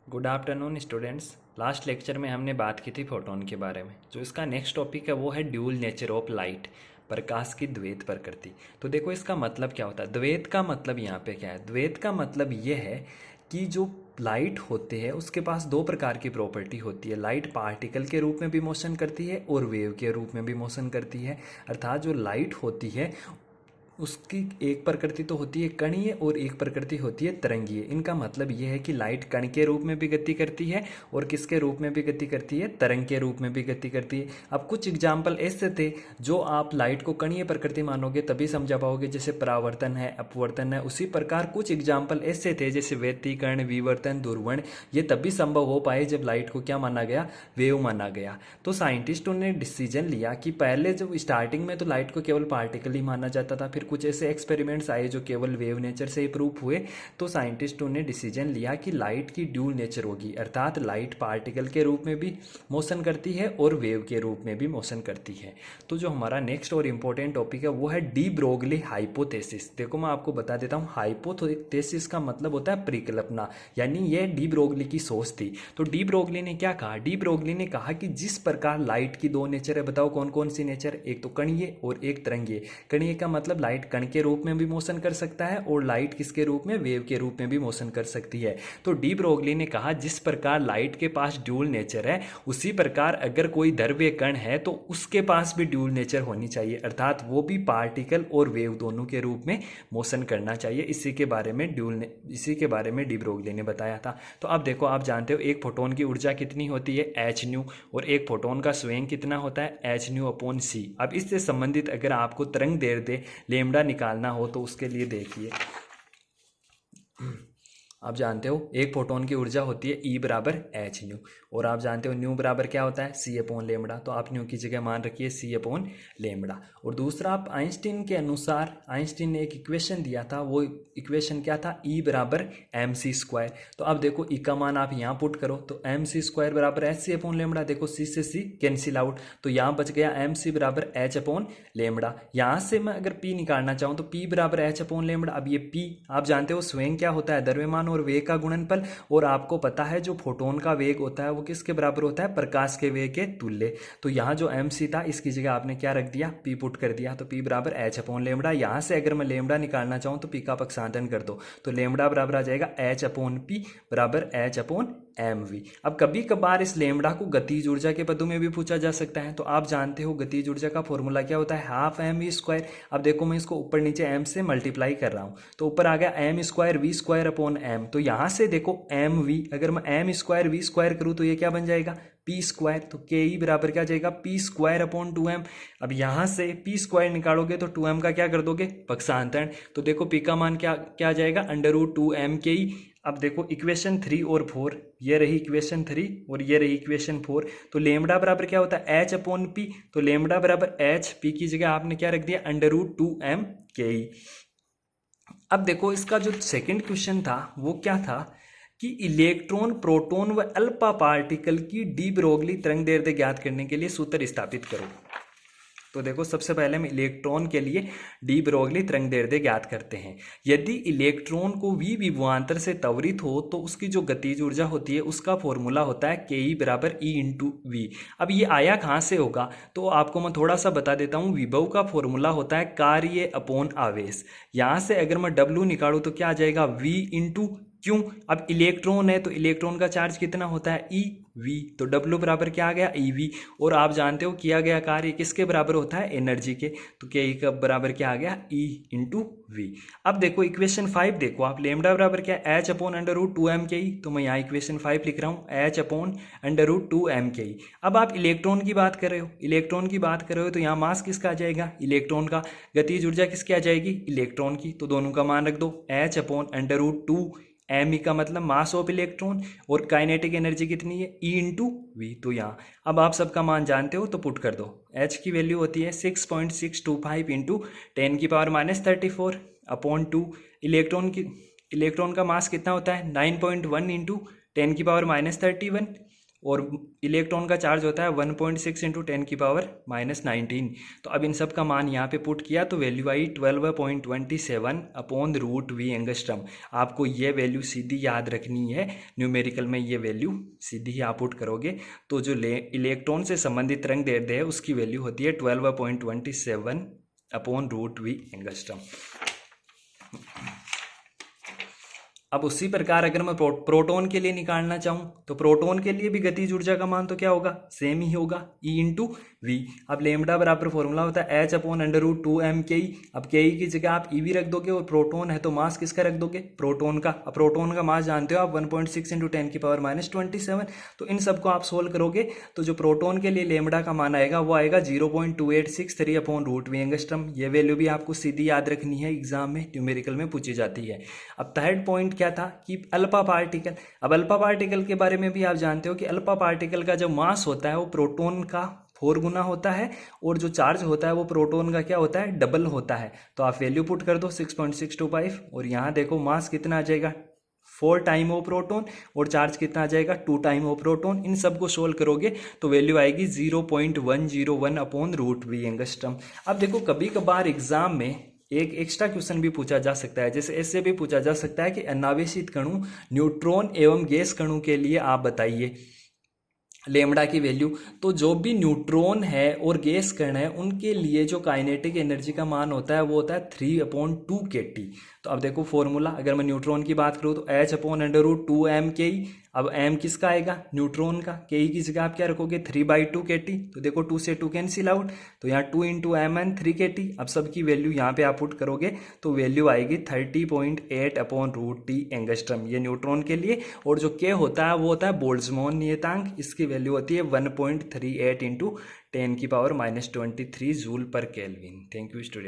Good afternoon students. Last lecture में हमने बात की थी फोटोन के बारे में। जो इसका नेक्स्ट टॉपिक है वो है ड्यूल नेचर ऑफ लाइट, प्रकाश की द्वैत प्रकृति। तो देखो इसका मतलब क्या होता है। द्वैत का मतलब यहाँ पे क्या है। द्वैत का मतलब ये है कि जो लाइट होते हैं उसके पास दो प्रकार की प्रॉपर्टी होती है। लाइट पार्टिकल के रूप में भी मोशन करती है और वेव के रूप में भी मोशन करती है। अर्थात जो लाइट होती है उसकी एक प्रकृति तो होती है कणीय और एक प्रकृति होती है तरंगीय। इनका मतलब यह है कि लाइट कण के रूप में भी गति करती है और किसके रूप में भी गति करती है, तरंग के रूप में भी गति करती है। अब कुछ एग्जाम्पल ऐसे थे जो आप लाइट को कणीय प्रकृति मानोगे तभी समझा पाओगे, जैसे परावर्तन है, अपवर्तन है। उसी प्रकार कुछ एग्जाम्पल ऐसे थे जैसे व्यतिकरण, विवर्तन, दुर्वर्ण। ये तभी संभव हो पाए जब लाइट को क्या माना गया, वेव माना गया। तो साइंटिस्टों ने डिसीजन लिया कि पहले जब स्टार्टिंग में तो लाइट को केवल पार्टिकल ही माना जाता था, फिर कुछ ऐसे एक्सपेरिमेंट्स आए जो केवल वेव नेचर से ही प्रूव हुए। तो साइंटिस्टों ने डिसीजन लिया कि लाइट की ड्यूल नेचर होगी, अर्थात लाइट पार्टिकल के रूप में भी मोशन करती है और वेव के रूप में भी मोशन करती है। तो जो हमारा नेक्स्ट और इम्पोर्टेंट टॉपिक है वो है डी ब्रोगली हाइपोथेसिस। देखो मैं आपको बता देता हूँ, हाइपोथेसिस का मतलब होता है परिकल्पना, यानी यह डी ब्रोगली की सोच थी। तो डी ब्रोगली ने क्या कहा, डी ब्रोगली ने कहा कि जिस प्रकार लाइट की दो नेचर है, बताओ कौन कौन सी नेचर, एक तो कणीय और एक तरंगीय। कणीय का मतलब लाइट कण के रूप में भी मोशन कर सकता है और लाइट किसके रूप में, वेव के रूप में भी मोशन कर सकती है। तो डी ब्रोगली ने कहा जिस प्रकार लाइट के पास ड्यूल नेचर है उसी प्रकार अगर कोई द्रव्य कण है तो उसके पास भी ड्यूल नेचर होनी चाहिए, अर्थात वो भी पार्टिकल और वेव दोनों के रूप में मोशन करना चाहिए। इसी के बारे में डी ब्रोगली ने बताया था। तो अब देखो, आप जानते हो एक फोटोन की ऊर्जा कितनी होती है, एच न्यू, और एक फोटोन का स्वयं कितना होता है, एच न्यू अपॉन सी। अब इससे संबंधित अगर आपको तरंग दैर्ध्य लेमडा निकालना हो तो उसके लिए देखिए, आप जानते हो एक फोटोन की ऊर्जा होती है ई बराबर एच न्यू, और आप जानते हो न्यू बराबर क्या होता है, सी अपॉन लेमडा। तो आप न्यू की जगह मान रखिए सी अपॉन लेमडा। और दूसरा, आप आइंस्टीन के अनुसार, आइंस्टीन ने एक इक्वेशन दिया था, वो इक्वेशन क्या था, ई बराबर एम सी स्क्वायर। तो अब देखो ई का मान आप यहाँ पुट करो तो एम सी स्क्वायर बराबर एच सी अपॉन लेमडा। देखो सी से सी कैंसिल आउट, तो यहाँ बच गया एम सी बराबर एच अपॉन लेमडा। यहाँ से मैं अगर पी निकालना चाहूँ तो पी बराबर एच अपॉन लेमडा। अब ये पी आप जानते हो स्वयं क्या होता है, द्रव्यमान और वेग का गुणनफल। और आपको पता है जो फोटोन का वेग होता है वो किसके बराबर होता है, प्रकाश के वेग के तुल्य। तो यहाँ जो एम सी था इसकी जगह आपने क्या रख दिया, पी पुट कर दिया। तो पी बराबर एच अपॉन लेमडा। यहाँ से अगर मैं लेमडा निकालना चाहूँ तो पी का पक्षांतरण कर दो, तो लेमडा बराबर आ जाएगा एच अपॉन पी बराबर एच अपॉन एम वी। अब कभी कभार इस लेमडा को गतिज ऊर्जा के पदों में भी पूछा जा सकता है। तो आप जानते हो गतिज ऊर्जा का फॉर्मूला क्या होता है, हाफ एम वी स्क्वायर। अब देखो मैं इसको ऊपर नीचे एम से मल्टीप्लाई कर रहा हूँ तो ऊपर आ गया M square V square upon M. तो यहाँ से देखो एम वी, अगर मैं एम स्क्वायर वी स्क्वायर करूँ तो ये क्या बन जाएगा, पी स्क्वायर। तो के ई बराबर क्या जाएगा, P square upon two M. अब यहाँ से पी स्क्वायर निकालोगे तो टू एम का क्या कर दोगे, पक्षांतरण। तो देखो पी का मान क्या क्या जाएगा, under root two M K E. अब देखो इक्वेशन 3 और 4, ये रही इक्वेशन 3 और ये रही इक्वेशन 4। तो लेमडा बराबर क्या होता है, एच अपॉन पी। तो लेमडा बराबर एच, पी की जगह आपने क्या रख दिया, under root two M K E. अब देखो इसका जो सेकंड क्वेश्चन था वो क्या था कि इलेक्ट्रॉन, प्रोटॉन व अल्फा पार्टिकल की डी ब्रोगली तरंग दैर्ध्य ज्ञात करने के लिए सूत्र स्थापित करो। तो देखो सबसे पहले हम इलेक्ट्रॉन के लिए डी ब्रोगली तरंग दैर्ध्य ज्ञात करते हैं। यदि इलेक्ट्रॉन को वी विभवांतर से त्वरित हो तो उसकी जो गतिज ऊर्जा होती है उसका फॉर्मूला होता है के ई बराबर ई इंटू वी। अब ये आया कहाँ से होगा, तो आपको मैं थोड़ा सा बता देता हूँ। विभव का फॉर्मूला होता है कार्य अपॉन आवेश। यहाँ से अगर मैं डब्ल्यू निकालूँ तो क्या आ जाएगा, वी इंटू क्यों, अब इलेक्ट्रॉन है तो इलेक्ट्रॉन का चार्ज कितना होता है, ई वी। तो डब्ल्यू बराबर क्या आ गया, ई वी। और आप जानते हो किया गया कार्य किसके बराबर होता है, एनर्जी के। तो के ई का बराबर क्या आ गया, ई इंटू वी। अब देखो इक्वेशन 5 देखो आप, लेमडा बराबर क्या, H upon under root two M K E. तो मैं यहाँ इक्वेशन 5 लिख रहा हूँ, H upon under root two M K E. अब आप इलेक्ट्रॉन की बात कर रहे हो, इलेक्ट्रॉन की बात कर रहे हो तो यहाँ मास किसका आ जाएगा, इलेक्ट्रॉन का। गतिज ऊर्जा किसकी आ जाएगी, इलेक्ट्रॉन की। तो दोनों का मान रख दो, H upon under root two M E का मतलब मास ऑफ इलेक्ट्रॉन, और काइनेटिक एनर्जी कितनी है, ई इंटू वी। तो यहाँ अब आप सबका मान जानते हो तो पुट कर दो। एच की वैल्यू होती है 6.625 इंटू 10 की पावर माइनस 34 अपॉन 2। इलेक्ट्रॉन का मास कितना होता है, 9.1 इंटू 10 की पावर माइनस 31, और इलेक्ट्रॉन का चार्ज होता है 1.6 इंटू 10⁻⁻19। तो अब इन सब का मान यहाँ पे पुट किया तो वैल्यू आई 12.27 अपॉन रूट वी एंगस्ट्रम। आपको ये वैल्यू सीधी याद रखनी है, न्यूमेरिकल में ये वैल्यू सीधी ही आप पुट करोगे तो जो इलेक्ट्रॉन से संबंधित तरंग दैर्ध्य है उसकी वैल्यू होती है 12.27 अपॉन रूट वी एंगस्ट्रम। अब उसी प्रकार अगर मैं प्रोटॉन के लिए निकालना चाहूँ तो प्रोटॉन के लिए भी गतिज ऊर्जा का मान तो क्या होगा, सेम ही होगा, E इंटू वी। अब लेमडा बराबर फॉर्मूला होता है H/√2m/ke। अब ke की जगह आप E भी रख दोगे और प्रोटॉन है तो मास किसका रख दोगे, प्रोटॉन का। अब प्रोटॉन का मास जानते हो आप 1.6 इंटू 10⁻⁻27। तो इन सबको आप सोल्व करोगे तो जो प्रोटॉन के लिए लेमडा का मान आएगा वो आएगा 0.2863 अपॉन रूट वी एंगस्ट्रम। ये वैल्यू भी आपको सीधी याद रखनी है, एग्जाम में न्यूमेरिकल में पूछी जाती है। अब थर्ड पॉइंट क्या था कि अल्फा पार्टिकल। अब अल्फा पार्टिकल के बारे में भी आप जानते हो कि अल्फा पार्टिकल का जो मास होता है वो प्रोटॉन का 4 गुना होता है और जो चार्ज होता है वो प्रोटॉन का क्या होता है, डबल होता है। तो आप वैल्यू पुट कर दो 6.625 और यहाँ देखो मास कितना आ जाएगा 4 टाइम ओ प्रोटॉन और चार्ज कितना आ जाएगा 2 टाइम ओ प्रोटॉन। इन सबको सोल्व करोगे तो वैल्यू आएगी 0.101 अपॉन रूट वी एंगस्ट्रम। अब देखो कभी कभार एग्जाम में एक एक्स्ट्रा क्वेश्चन भी पूछा जा सकता है, जैसे ऐसे भी पूछा जा सकता है कि अनावेशित कणों, न्यूट्रॉन एवं गैस कणों के लिए आप बताइए लेमडा की वैल्यू। तो जो भी न्यूट्रॉन है और गैस कण है उनके लिए जो काइनेटिक एनर्जी का मान होता है वो होता है 3/2 kT। तो अब देखो फॉर्मूला, अगर मैं न्यूट्रॉन की बात करूँ तो H/√2m/ke। अब m किसका आएगा, न्यूट्रॉन का। ke की जगह आप क्या रखोगे 3/2 kT। तो देखो 2 से 2 कैंसिल आउट, तो यहाँ 2 इंटू mn 3 kT। अब सबकी वैल्यू यहाँ पे आप पुट करोगे तो वैल्यू आएगी 30.8 अपॉन रूट टी एंगस्ट्रम, ये न्यूट्रॉन के लिए। और जो के होता है वो होता है बोल्ट्जमान नियतांक, इसकी वैल्यू होती है 1.38 इंटू 10⁻⁻23 जूल पर केल्विन। Thank you student.